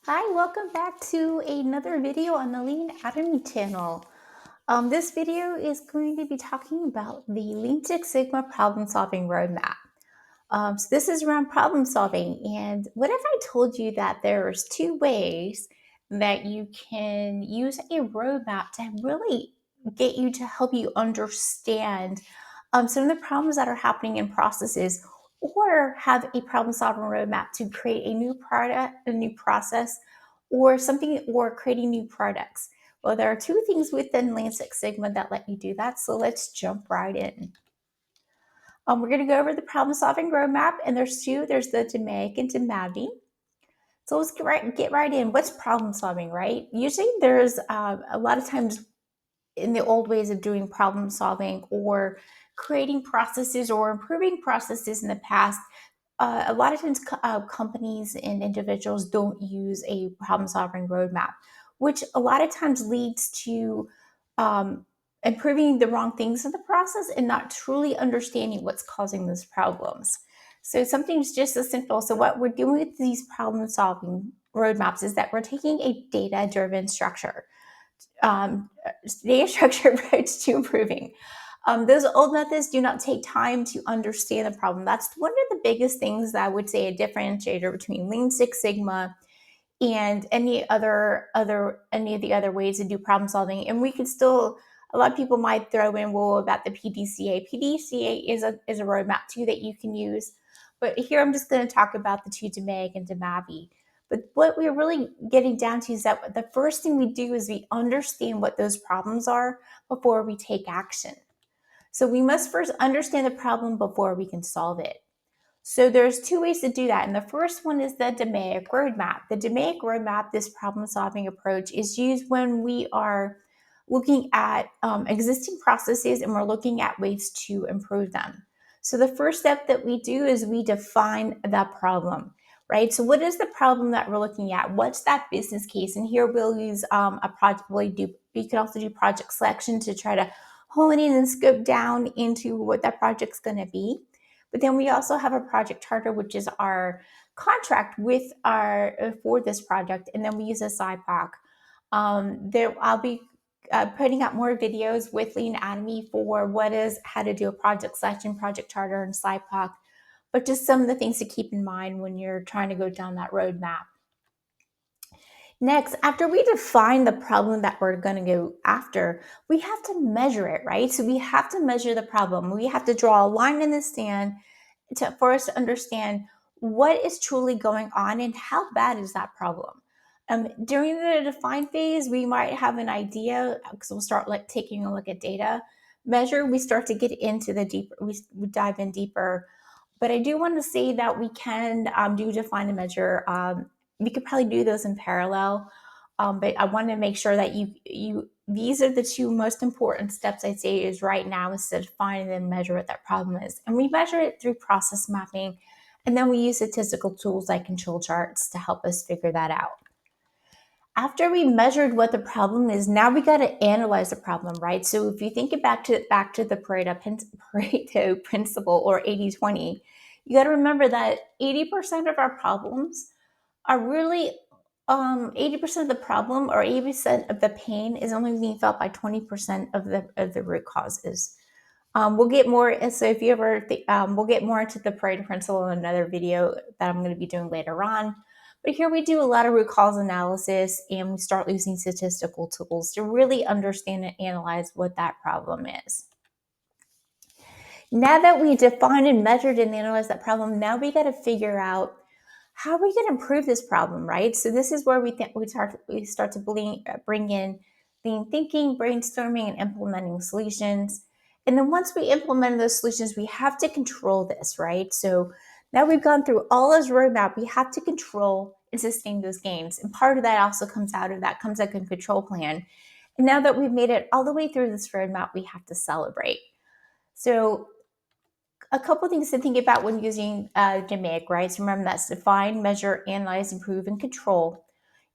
Hi, welcome back to another video on the Leanademy channel. This video is going to be talking about the Lean Six Sigma problem solving roadmap. So this is around problem solving. And what if I told you that there's two ways that you can use a roadmap to really get you to help you understand some of the problems that are happening in processes, or have a problem solving roadmap to create a new product, a new process, or something, or creating new products. Well, there are two things within Lean Six Sigma that let you do that. So let's jump right in. We're going to go over the problem solving roadmap, and there's two. There's the DMAIC and DMADV. So let's get right in. What's problem solving, right? Usually there's a lot of times in the old ways of doing problem solving or creating processes or improving processes in the past, a lot of times companies and individuals don't use a problem solving roadmap, which a lot of times leads to um, improving the wrong things in the process and not truly understanding what's causing those problems. So something's just as simple. So what we're doing with these problem solving roadmaps is that we're taking a data driven structure, um, data structure approach to improving. Those old methods do not take time to understand the problem. That's one of the biggest things that I would say a differentiator between Lean Six Sigma and any of the other ways to do problem solving. And we could still, a lot of people might throw in, well, about the PDCA. PDCA is a roadmap too that you can use. But here I'm just going to talk about the two, DMAIC and DMADV. But what we're really getting down to is that the first thing we do is we understand what those problems are before we take action. So we must first understand the problem before we can solve it. So there's two ways to do that. And the first one is the DMAIC roadmap. The DMAIC roadmap, this problem solving approach, is used when we are looking at existing processes and we're looking at ways to improve them. So the first step that we do is we define that problem, right? So what is the problem that we're looking at? What's that business case? And here we'll use a project. You can also do project selection to try to hone in and scope down into what that project's going to be. But then we also have a project charter, which is our contract with our for this project, and then we use a SciPack. I'll be putting out more videos with Leanademy for how to do a project selection, project charter, and SciPack. But just some of the things to keep in mind when you're trying to go down that roadmap. Next, after we define the problem that we're going to go after, we have to measure it, right? So we have to measure the problem. We have to draw a line in the sand for us to understand what is truly going on and how bad is that problem. During the define phase, we might have an idea because we'll start like taking a look at data. Measure, we start to get into the deeper, we dive in deeper. But I do want to say that we can do define and measure. We could probably do those in parallel, but I want to make sure that you these are the two most important steps I'd say is right now is to define and then measure what that problem is. And we measure it through process mapping, and then we use statistical tools like control charts to help us figure that out. After we measured what the problem is, now we got to analyze the problem, right? So if you think it back to the Pareto principle or 80-20, you got to remember that 80% of our problems are really 80% of the problem or 80% of the pain is only being felt by 20% of the root causes. We'll get more. So if you ever, we'll get more into the Pareto principle in another video that I'm going to be doing later on. But here we do a lot of root cause analysis, and we start using statistical tools to really understand and analyze what that problem is. Now that we defined and measured and analyzed that problem, now we got to figure out how are we going to improve this problem, right? So this is where we start to bring in lean thinking, brainstorming, and implementing solutions. And then once we implement those solutions, we have to control this, right? So now we've gone through all this roadmap, we have to control and sustain those gains. And part of that also comes like a control plan. And now that we've made it all the way through this roadmap, we have to celebrate. So a couple things to think about when using DMAIC, right? So remember, that's define, measure, analyze, improve, and control.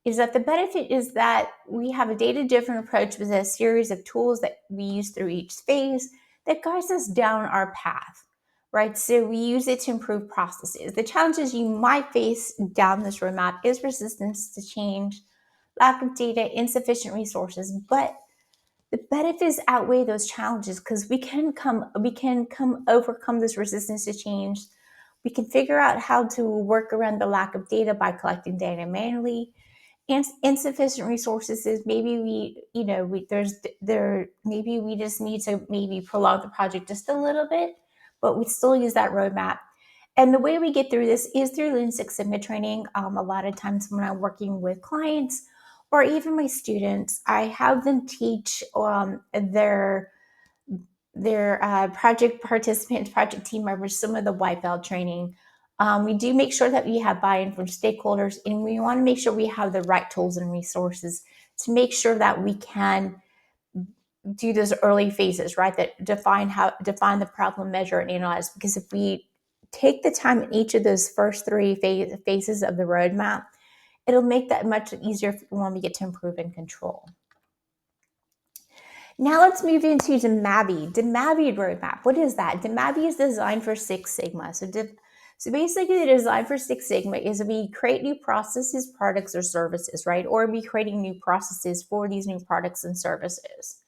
Is that the benefit is that we have a data-driven approach with a series of tools that we use through each phase that guides us down our path. right? So we use it to improve processes. The challenges you might face down this roadmap is resistance to change, lack of data, insufficient resources, but the benefits outweigh those challenges because we can overcome this resistance to change. We can figure out how to work around the lack of data by collecting data manually. And insufficient resources is maybe maybe we just need to maybe prolong the project just a little bit, but we still use that roadmap. And the way we get through this is through Lean Six Sigma training. A lot of times when I'm working with clients or even my students, I have them teach their project participants, project team members, some of the wipeout training. We do make sure that we have buy-in from stakeholders, and we want to make sure we have the right tools and resources to make sure that we can do those early phases, right? That define the problem, measure, and analyze. Because if we take the time in each of those first three phases of the roadmap, it'll make that much easier when we get to improve and control. Now let's move into DMADV. DMADV roadmap. What is that? DMADV is designed for Six Sigma. So basically, the design for Six Sigma is we create new processes, products, or services, right? Or we creating new processes for these new products and services.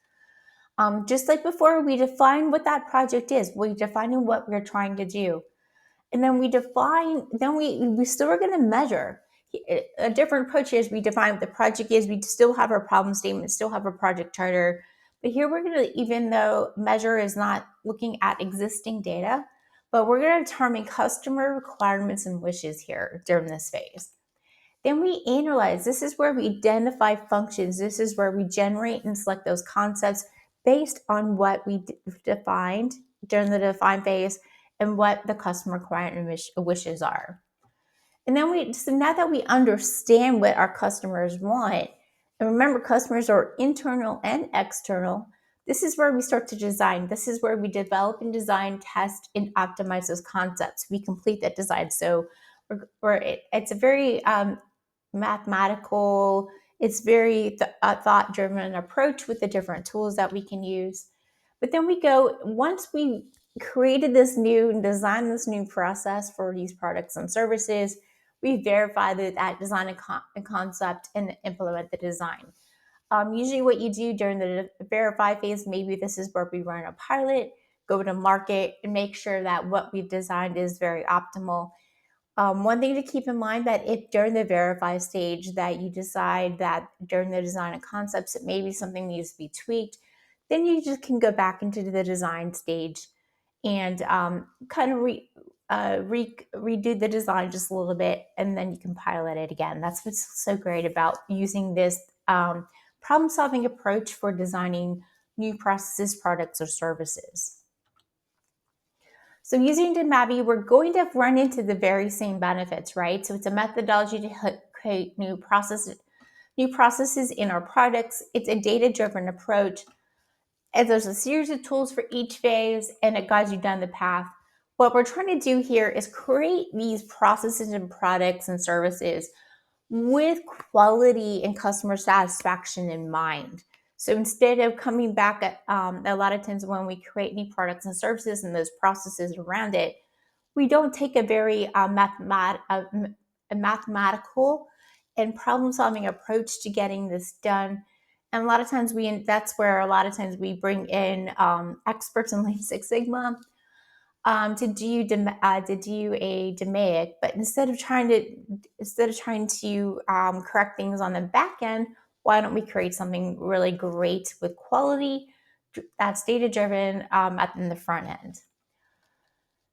Just like before, we define what that project is. We define what we're trying to do. And then we still are going to measure. A different approach is we define what the project is. We still have our problem statement, still have our project charter. But here we're going to, even though measure is not looking at existing data, but we're going to determine customer requirements and wishes here during this phase. Then we analyze. This is where we identify functions. This is where we generate and select those concepts based on what we defined during the define phase and what the customer client wishes are. And then so now that we understand what our customers want, and remember, customers are internal and external, this is where we start to design. This is where we develop and design, test, and optimize those concepts. We complete that design. So it's a very mathematical, it's very thought-driven approach with the different tools that we can use. But then once we created this new and designed this new process for these products and services, we verify that design and concept and implement the design. Usually what you do during the verify phase, maybe this is where we run a pilot, go to market, and make sure that what we've designed is very optimal. One thing to keep in mind that if during the verify stage that you decide that during the design and concepts that maybe something needs to be tweaked, then you just can go back into the design stage and kind of redo the design just a little bit, and then you can pilot it again. That's what's so great about using this problem-solving approach for designing new processes, products, or services. So using DMADV, we're going to run into the very same benefits, right? So it's a methodology to create new processes in our products. It's a data-driven approach. And there's a series of tools for each phase, and it guides you down the path. What we're trying to do here is create these processes and products and services with quality and customer satisfaction in mind. So instead of coming back at a lot of times when we create new products and services and those processes around it, we don't take a very mathematical and problem-solving approach to getting this done. And a lot of times that's where a lot of times we bring in experts in Lean Six Sigma to do a DMAIC, but instead of trying to correct things on the back end, why don't we create something really great with quality that's data driven in the front end?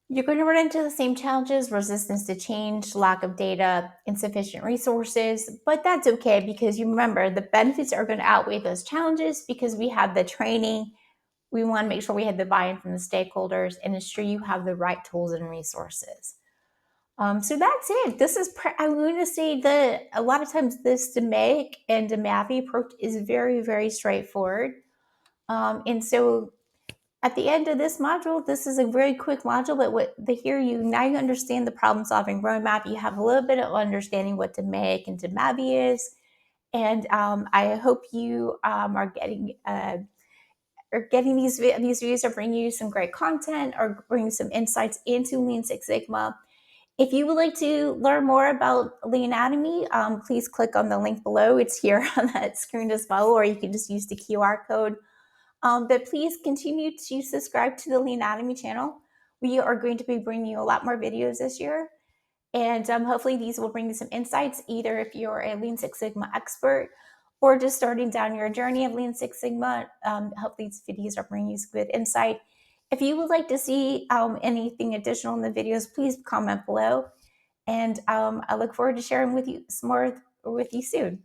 You're going to run into the same challenges: resistance to change, lack of data, insufficient resources, but that's okay because you remember the benefits are going to outweigh those challenges because we have the training. We want to make sure we have the buy-in from the stakeholders and ensure you have the right tools and resources. So that's it. I'm going to say that a lot of times this DMAIC and DMADV approach is very, very straightforward. And so at the end of this module, this is a very quick module, but now you understand the problem-solving roadmap. You have a little bit of understanding what DMAIC and DMADV is. And I hope you are getting or getting these videos to bring you some great content or bring some insights into Lean Six Sigma. If you would like to learn more about Leanademy, please click on the link below. It's here on that screen as well, or you can just use the QR code. But please continue to subscribe to the Leanademy channel. We are going to be bringing you a lot more videos this year. And hopefully these will bring you some insights, either if you're a Lean Six Sigma expert or just starting down your journey of Lean Six Sigma. Hopefully these videos are bringing you some good insight. If you would like to see anything additional in the videos, please comment below. And I look forward to sharing with you some more with you soon.